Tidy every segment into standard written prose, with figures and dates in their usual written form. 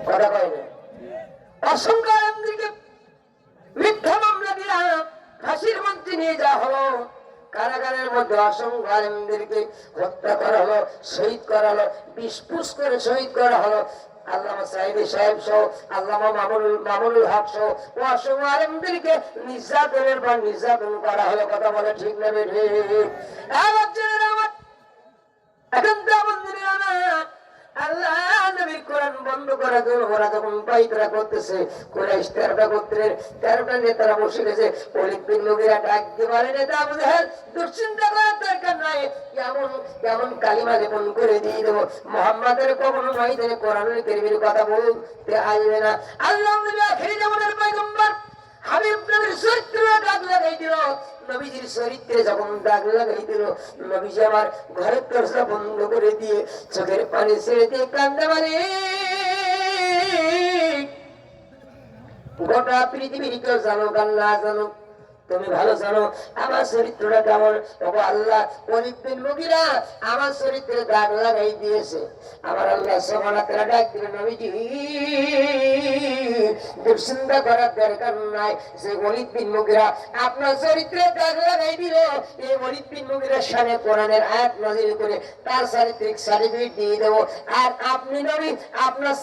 কথা কয় না। অসংখ্য আলেমদেরকে মিথ্যা মামলা দিয়া ফাঁসির মঞ্চে নিয়ে যাওয়া হলো, কারাগারের মধ্যে অসংখ্য আলেমদেরকে হত্যা করা হলো, শহীদ করা হলো, বিস্ফুস করে শহীদ করা হলো। আল্লামা সাইদি সাহেব সহ, আল্লামা মামুনুল হক সহ অসংখ্য আলেমদেরকে নির্যাতনের পর নির্যাতন করা হলো। কথা বলে ঠিক না বেঠে? এখন তো আমাদের আল্লাহ নবীর কোরআন বন্ধ করার জন্য ওরা যখন পাইতরা করতেছে, কুরাইশ 13টা গোত্রের 13টা নেতারা বসে গেছে। ওলীদ বিন মুগীরা ডাক দিয়ে বলে, নেতা আবু জাহেল, দুশ্চিন্তা করার দরকার নাই, কেমন কালিমা লেপন করে দিয়ে দেবো, মুহাম্মাদের কখনো ময়দানে কোরআনুল কারীমের কথা বলতে আসবে না। আল্লাহ নবী আখিরি জামানার পয়গম্বর হাবিব নবীর চরিত্রে দাগ লাগাই দিল। নবীজির চরিত্রে যখন দাগ লাগাই দিল, নবীজি আমার ঘরের দরজা বন্ধ করে দিয়ে চোখের পানি ছেড়ে দিয়ে কান্দে বলে, গোটা পৃথিবীর কেউ জানো আর না জানো, তুমি ভালো জানো আমার চরিত্রটা কেমন। ওগো আল্লাহ, ওলীদ বিন মুগীরা আমার চরিত্রে দাগ লাগাই দিয়েছে। আমার আল্লাহ সুবহানাহু ওয়া তাআলা ডাক দিলেন, নবীজি দুশ্চিন্তা করার দরকার নাই, যে ওলীদ বিন মুগীরা আপনার চরিত্রে দাগ লাগাই দিল, এই ওলীদ বিন মুগীরার শানে কোরআনের আয়াত নাযিল করে তার চারিত্রিক সার্টিফিকেট দিয়ে দেব। আর আপনি নবী, আপনার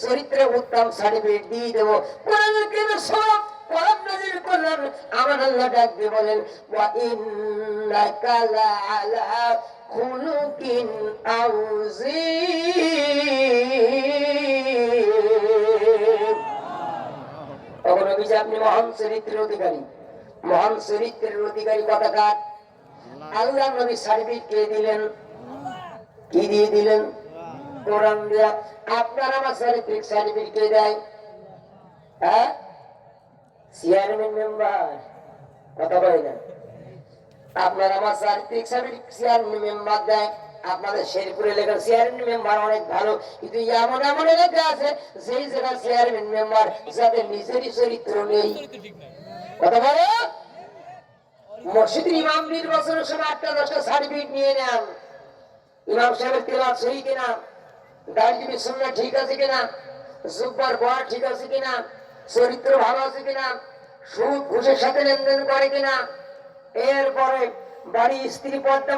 চরিত্রে উত্তম সার্টিফিকেট দিয়ে দেব। কোরআনের কারীমের সব কোরআন নাযিল করলেন। আমার আল্লাহ ডাক দিয়ে বলেন, ওয়া ইন্নাকা লাআলা খুলুকিন আযীম। তখন নবী, আপনি মহান চরিত্রের অধিকারী, মহান চরিত্রের অধিকারী কথাকার। আল্লাহ নবী সার্টিফিকেট কে দিলেন? কি দিয়ে দিলেন? কোরআন দিয়া। আপনার আমার চারিত্রিক সার্টিফিকেট কে দেয়? হ্যাঁ, চেয়ারম্যান মেম্বার। কথা বলে না। আপনার আমার চারিত্রিক সার্টিফিকেট চেয়ারম্যান মেম্বার দেয়। আপনাদের শেরপুর এলাকার চেয়ারম্যান মেম্বার অনেক ভালো, কিন্তু এমন এমন এলাকা আছে যেই জায়গার চেয়ারম্যান মেম্বার যাদের নিজেরই চরিত্র নেই। কথা বলো। মসজিদের ইমাম নির্বাচনের সময় 8টা-10টা সার্টিফিকেট নিয়ে নেন। ইমাম সাহেবের তেলাওয়াত সহি কিনা, দাড়ি সুন্নাহ ঠিক আছে কিনা, জুব্বার বয়ান ঠিক আছে কিনা, চরিত্র ভালো আছে কিনা, সুদ ঘুষের সাথে লেনদেন করে কিনা, এরপরে বাড়ি স্ত্রী পর্দা